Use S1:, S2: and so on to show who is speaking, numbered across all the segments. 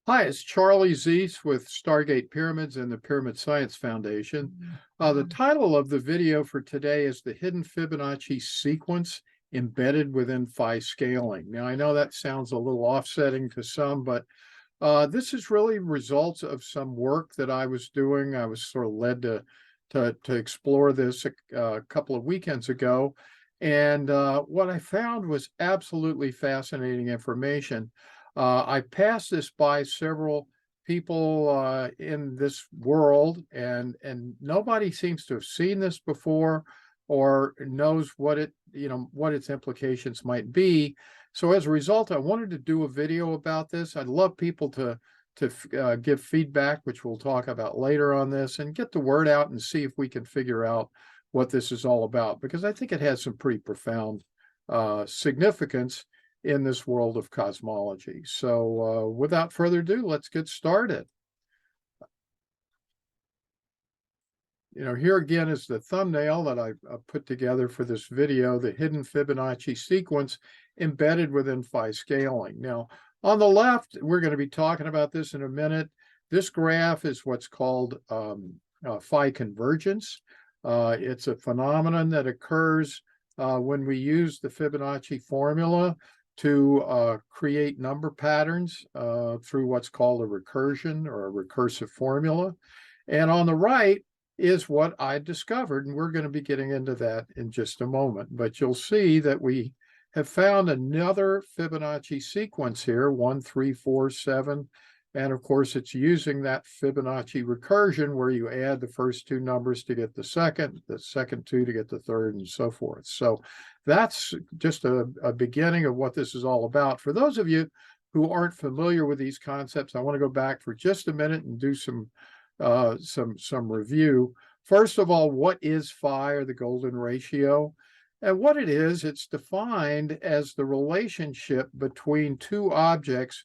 S1: Hi, it's Charlie Zeiss with Stargate Pyramids and the Pyramid Science Foundation. The title of the video for today is The Hidden Fibonacci Sequence Embedded Within Phi Scaling. Now, I know that sounds a little offsetting to some, but this is really results of some work that I was doing. I was sort of led to explore this a couple of weekends ago. And what I found was absolutely fascinating information. I passed this by several people in this world, and nobody seems to have seen this before or knows what its implications might be. So as a result, I wanted to do a video about this. I'd love people to give feedback, which we'll talk about later on this, and get the word out and see if we can figure out what this is all about, because I think it has some pretty profound significance in this world of cosmology. So without further ado, let's get started. Here again is the thumbnail that I put together for this video, the hidden Fibonacci sequence embedded within Phi scaling. Now, on the left, we're going to be talking about this in a minute. This graph is what's called Phi convergence. It's a phenomenon that occurs when we use the Fibonacci formula to create number patterns through what's called a recursion or a recursive formula. And on the right is what I discovered, and we're going to be getting into that in just a moment. But you'll see that we have found another Fibonacci sequence here, 1, 3, 4, 7. And of course, it's using that Fibonacci recursion where you add the first two numbers to get the second two to get the third, and so forth. So that's just a beginning of what this is all about. For those of you who aren't familiar with these concepts, I want to go back for just a minute and do some review. First of all, what is Phi, or the golden ratio? And what it is, it's defined as the relationship between two objects,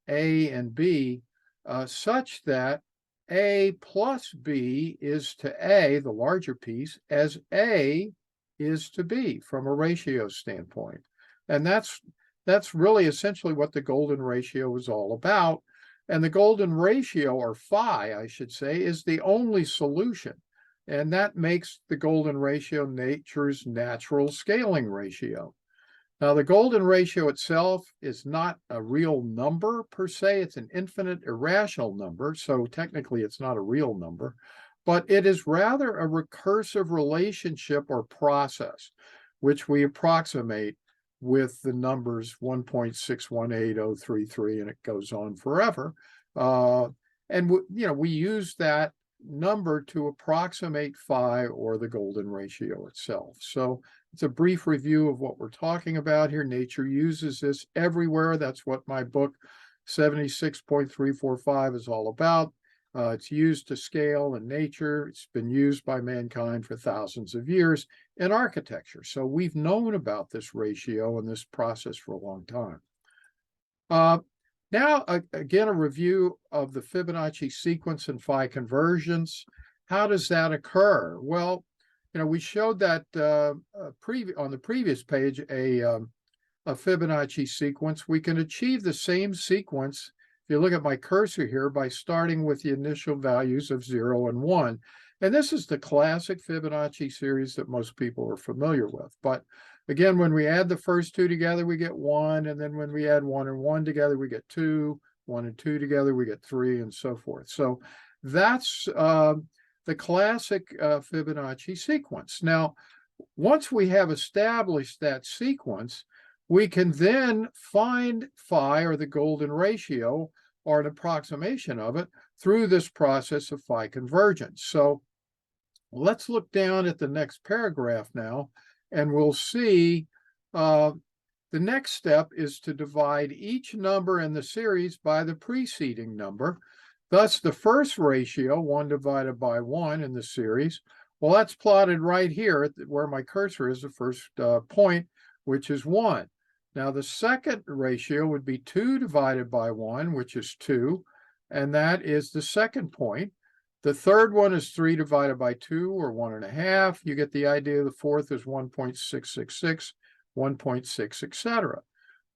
S1: A and B, such that A plus B is to A, the larger piece, as A is to B from a ratio standpoint. And that's really essentially what the golden ratio is all about. And the golden ratio, or Phi, I should say, is the only solution. And that makes the golden ratio nature's natural scaling ratio. Now, the golden ratio itself is not a real number per se. It's an infinite irrational number. So technically, it's not a real number. But it is rather a recursive relationship or process, which we approximate with the numbers 1.618033, and it goes on forever. And we use that number to approximate Phi, or the golden ratio itself. So it's a brief review of what we're talking about here. Nature uses this everywhere. That's what my book 76.345 is all about. It's used to scale in nature. It's been used by mankind for thousands of years in architecture. So we've known about this ratio and this process for a long time. Now, again, a review of the Fibonacci sequence and Phi convergence. How does that occur? Well, we showed that on the previous page, a Fibonacci sequence. We can achieve the same sequence, if you look at my cursor here, by starting with the initial values of 0 and 1. And this is the classic Fibonacci series that most people are familiar with. But again, when we add the first two together, we get 1. And then when we add 1 and 1 together, we get 2. 1 and 2 together, we get 3, and so forth. So that's the classic Fibonacci sequence. Now, once we have established that sequence, we can then find Phi, or the golden ratio, or an approximation of it, through this process of Phi convergence. So let's look down at the next paragraph now, and we'll see the next step is to divide each number in the series by the preceding number. Thus, the first ratio, 1 divided by 1 in the series, well, that's plotted right here where my cursor is, the first point, which is 1. Now, the second ratio would be 2 divided by 1, which is 2, and that is the second point. The third one is 3 divided by 2, or 1.5. You get the idea. The fourth is 1.666, 1.6, etc.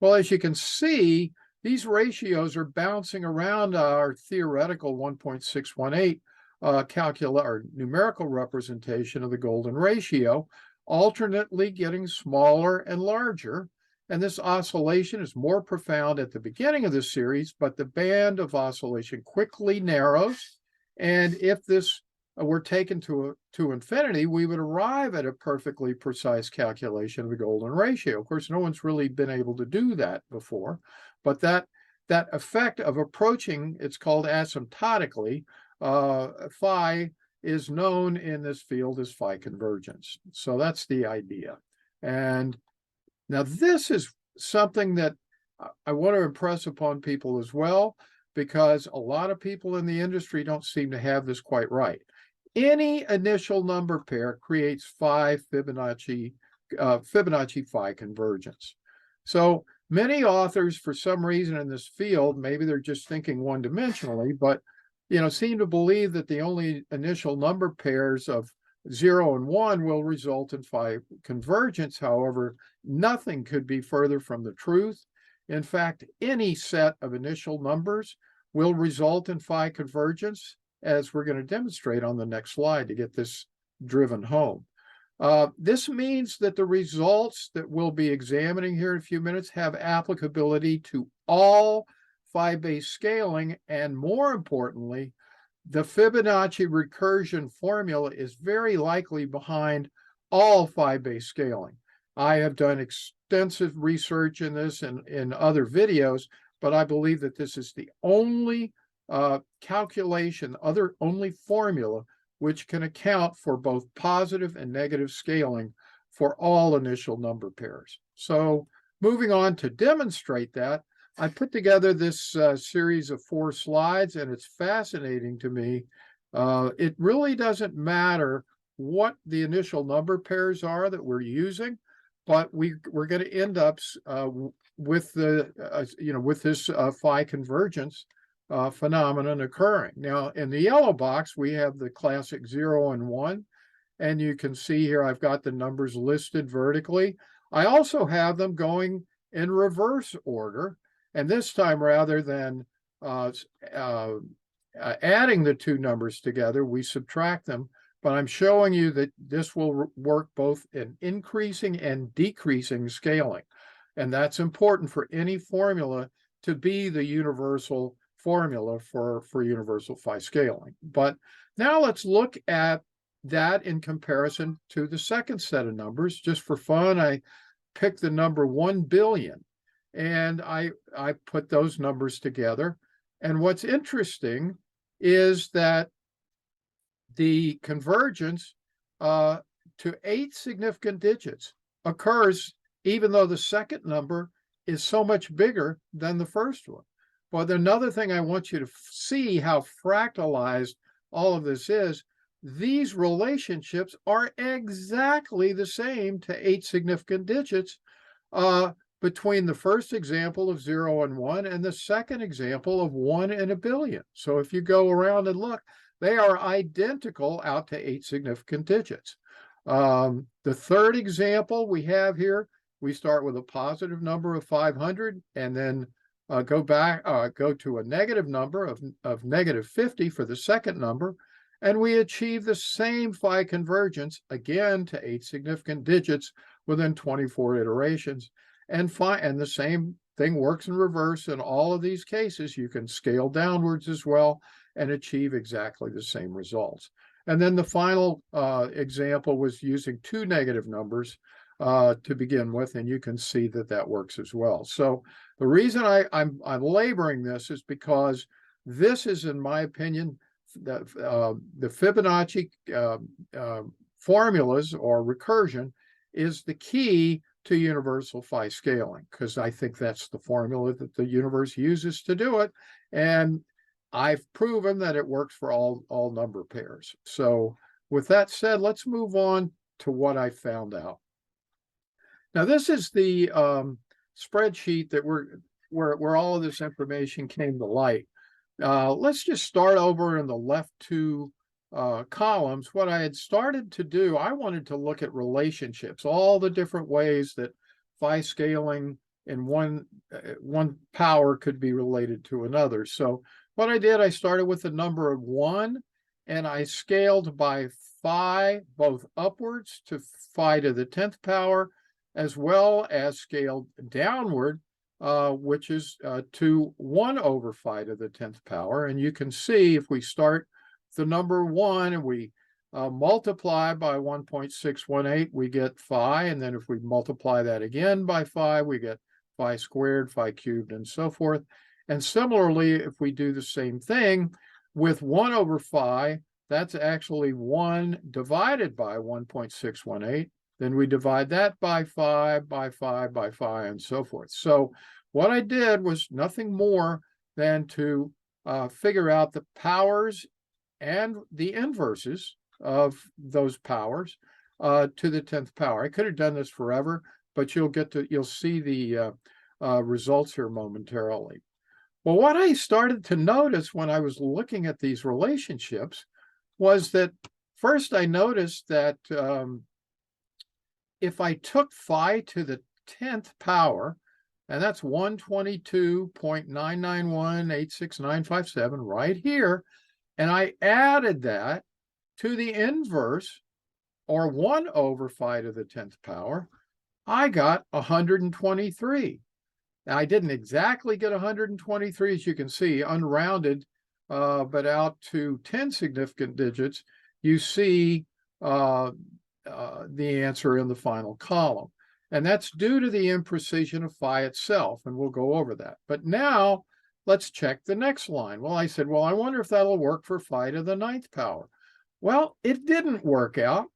S1: Well, as you can see, these ratios are bouncing around our theoretical 1.618 or numerical representation of the golden ratio, alternately getting smaller and larger. And this oscillation is more profound at the beginning of the series, but the band of oscillation quickly narrows. And if this were taken to infinity, we would arrive at a perfectly precise calculation of the golden ratio. Of course, no one's really been able to do that before, but that effect of approaching, it's called asymptotically, phi is known in this field as phi convergence. So that's the idea. And now this is something that I want to impress upon people as well, because a lot of people in the industry don't seem to have this quite right. Any initial number pair creates Fibonacci phi convergence. So many authors, for some reason in this field, maybe they're just thinking one-dimensionally, but seem to believe that the only initial number pairs of 0 and 1 will result in phi convergence. However, nothing could be further from the truth. In fact, any set of initial numbers will result in phi convergence, as we're going to demonstrate on the next slide to get this driven home. This means that the results that we'll be examining here in a few minutes have applicability to all phi-based scaling, and more importantly, the Fibonacci recursion formula is very likely behind all phi-based scaling. I have done extensive research in this and in other videos, but I believe that this is the only calculation, only formula which can account for both positive and negative scaling for all initial number pairs. So moving on to demonstrate that, I put together this series of 4 slides, and it's fascinating to me. It really doesn't matter what the initial number pairs are that we're using, but we're going to end up with with this phi convergence phenomenon occurring. Now, in the yellow box, we have the classic 0 and 1, and you can see here I've got the numbers listed vertically. I also have them going in reverse order, and this time, rather than adding the 2 numbers together, we subtract them. But I'm showing you that this will work both in increasing and decreasing scaling. And that's important for any formula to be the universal formula for universal phi scaling. But now let's look at that in comparison to the second set of numbers. Just for fun, I picked the number 1 billion, and I put those numbers together. And what's interesting is that the convergence to 8 significant digits occurs even though the second number is so much bigger than the first one. But another thing I want you to see how fractalized all of this is, these relationships are exactly the same to 8 significant digits between the first example of 0 and 1 and the second example of 1 in a billion. So if you go around and look, they are identical out to 8 significant digits. The third example we have here, we start with a positive number of 500 and then go to a negative number of negative 50 for the second number, and we achieve the same phi convergence again to 8 significant digits within 24 iterations. And the same thing works in reverse. In all of these cases, you can scale downwards as well and achieve exactly the same results. And then the final example was using 2 negative numbers to begin with, and you can see that that works as well. So the reason I'm laboring this is because this is, in my opinion, the Fibonacci formulas or recursion is the key to universal phi scaling, because I think that's the formula that the universe uses to do it. And I've proven that it works for all number pairs. So with that said, let's move on to what I found out. Now, this is the spreadsheet that where all of this information came to light. Let's just start over in the left 2 columns. What I had started to do, I wanted to look at relationships, all the different ways that phi scaling in one power could be related to another. So what I did, I started with the number of 1, and I scaled by phi, both upwards to phi to the 10th power, as well as scaled downward, which is to 1 over phi to the 10th power. And you can see if we start the number 1 and we multiply by 1.618, we get phi. And then if we multiply that again by phi, we get phi squared, phi cubed, and so forth. And similarly, if we do the same thing with 1 over phi, that's actually 1 divided by 1.618. Then we divide that by phi, by phi, by phi, and so forth. So what I did was nothing more than to figure out the powers and the inverses of those powers to the 10th power. I could have done this forever, but you'll see the results here momentarily. Well, what I started to notice when I was looking at these relationships was that first I noticed that if I took phi to the 10th power, and that's 122.99186,957 right here, and I added that to the inverse, or 1 over phi to the 10th power, I got 123. Now, I didn't exactly get 123, as you can see, unrounded, but out to 10 significant digits, you see the answer in the final column. And that's due to the imprecision of phi itself, and we'll go over that. But now, let's check the next line. Well, I said, well, I wonder if that'll work for phi to the 9th power. Well, it didn't work out,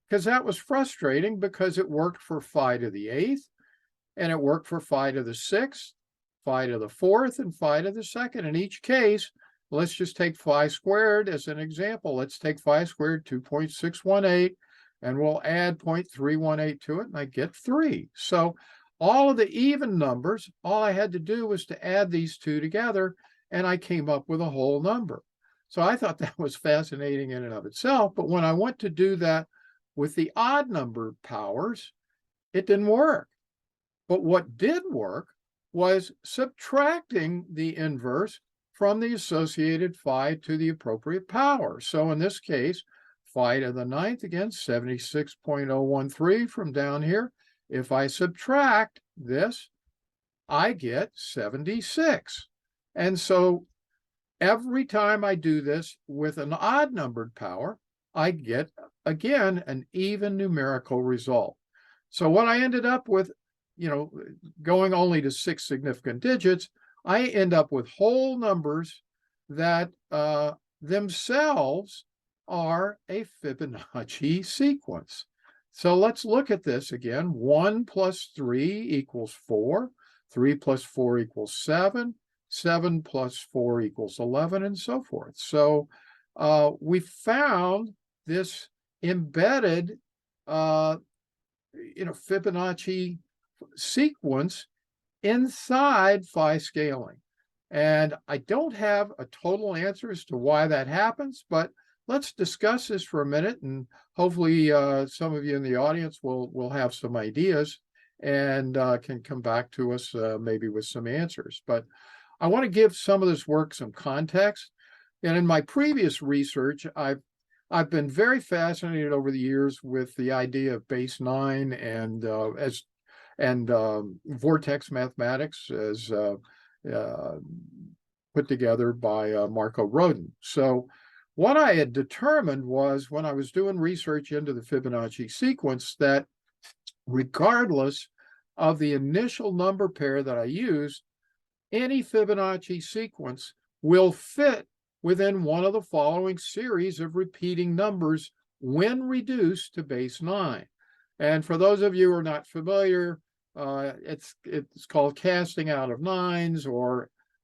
S1: because that was frustrating, because it worked for phi to the 8th, and it worked for phi to the 6th, phi to the 4th, and phi to the 2nd. In each case, let's just take phi squared as an example. Let's take phi squared 2.618, and we'll add 0.318 to it, and I get 3. So all of the even numbers, all I had to do was to add these two together, and I came up with a whole number. So I thought that was fascinating in and of itself, but when I went to do that with the odd number powers, it didn't work. But what did work was subtracting the inverse from the associated phi to the appropriate power. So in this case, phi to the 9th, again, 76.013 from down here. If I subtract this, I get 76. And so every time I do this with an odd numbered power, I get, again, an even numerical result. So what I ended up with, going only to 6 significant digits, I end up with whole numbers that themselves are a Fibonacci sequence. So let's look at this again. 1 plus 3 equals 4. 3 plus 4 equals 7. 7 plus 4 equals 11, and so forth. So we found this embedded, Fibonacci sequence inside phi scaling. And I don't have a total answer as to why that happens, but let's discuss this for a minute, and hopefully some of you in the audience will have some ideas and can come back to us maybe with some answers. But I want to give some of this work some context. And in my previous research, I've been very fascinated over the years with the idea of base 9 and vortex mathematics, as put together by Marco Rodin. So what I had determined was, when I was doing research into the Fibonacci sequence, that regardless of the initial number pair that I used, any Fibonacci sequence will fit within one of the following series of repeating numbers when reduced to base 9. And for those of you who are not familiar, it's called casting out of nines,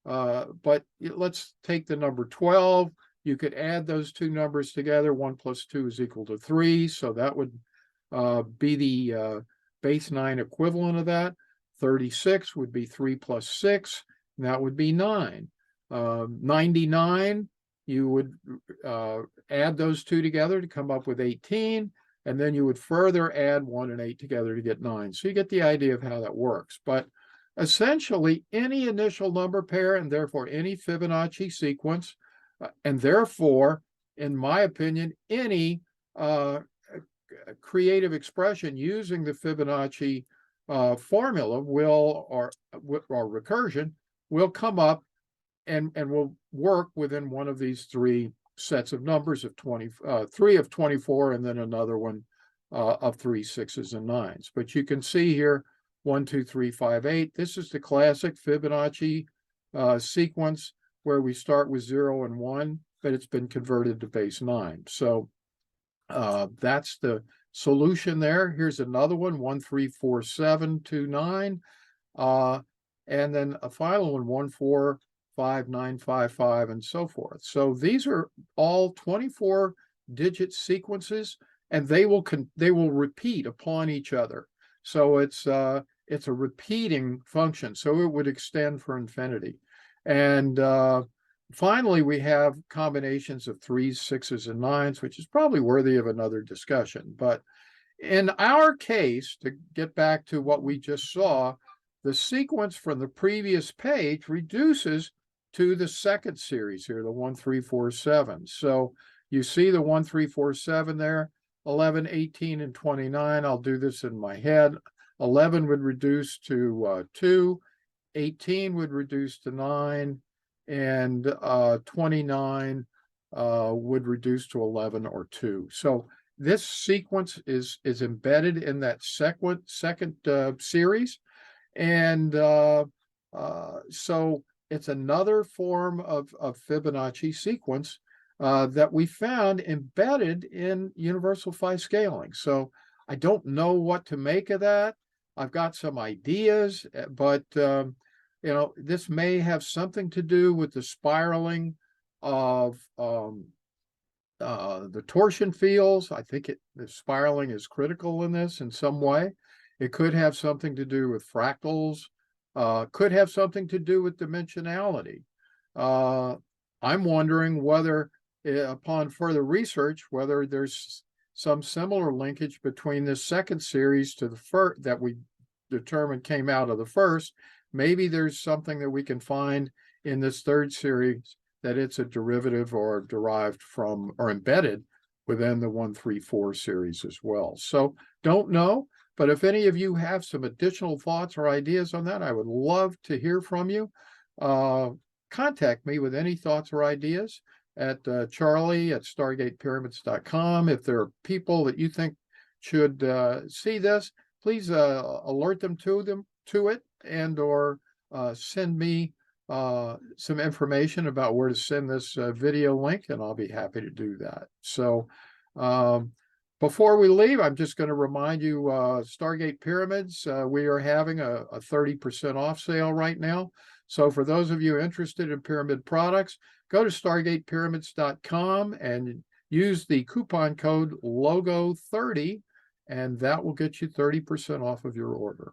S1: but let's take the number 12. You could add those two numbers together. 1 plus 2 is equal to 3. So that would be the base 9 equivalent of that. 36 would be 3 plus 6, and that would be 9. 99, you would add those two together to come up with 18, and then you would further add 1 and 8 together to get 9. So you get the idea of how that works. But essentially any initial number pair and therefore any Fibonacci sequence, and therefore, in my opinion, any creative expression using the Fibonacci formula or recursion will come up and will work within one of these three sets of numbers of 3 of 24, and then another one of 3 6s and 9s. But you can see here 1 2 3 5 8. This is the classic Fibonacci sequence where we start with 0 and 1, but it's been converted to base 9. So that's the solution there. Here's another one, 1 3 4 7 2 9, and then a final one, 1 4 5 9 5 5, and so forth. So these are all 24-digit sequences, and they will repeat upon each other. So it's a repeating function. So it would extend for infinity. And finally, we have combinations of 3s, 6s, and 9s, which is probably worthy of another discussion. But in our case, to get back to what we just saw, the sequence from the previous page reduces to the second series here, the 1 3 4 7. So you see the 1 3 4 7 there, 11, 18, and 29. I'll do this in my head. 11 would reduce to 2, 18 would reduce to 9, and 29 would reduce to 11 or 2. So this sequence is embedded in that second series, and so it's another form of Fibonacci sequence that we found embedded in universal phi scaling. So I don't know what to make of that. I've got some ideas, but this may have something to do with the spiraling of the torsion fields. I think the spiraling is critical in this in some way. It could have something to do with fractals, could have something to do with dimensionality. I'm wondering whether, upon further research, whether there's some similar linkage between this second series to the first that we determined came out of the first. Maybe there's something that we can find in this third series that it's a derivative or derived from or embedded within the 1 3 4 series as well. So don't know, but if any of you have some additional thoughts or ideas on that, I would love to hear from you. Contact me with any thoughts or ideas at charlie@stargatepyramids.com. If there are people that you think should see this, please alert them to it, and or send me some information about where to send this video link, and I'll be happy to do that. So before we leave, I'm just going to remind you, Stargate Pyramids, we are having a 30% off sale right now. So for those of you interested in pyramid products, go to stargatepyramids.com and use the coupon code LOGO30, and that will get you 30% off of your order.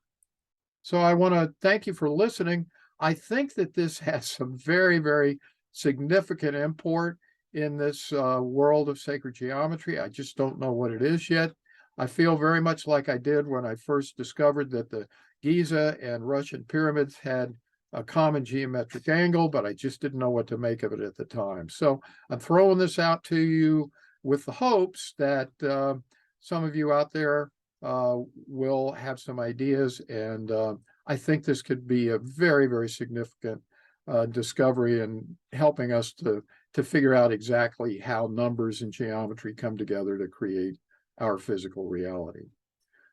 S1: So I want to thank you for listening. I think that this has some very, very significant import in this world of sacred geometry. I just don't know what it is yet. I feel very much like I did when I first discovered that the Giza and Russian pyramids had a common geometric angle, but I just didn't know what to make of it at the time. So I'm throwing this out to you with the hopes that some of you out there will have some ideas, and I think this could be a very, very significant discovery in helping us to figure out exactly how numbers and geometry come together to create our physical reality.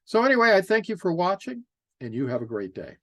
S1: So anyway, I thank you for watching, and you have a great day.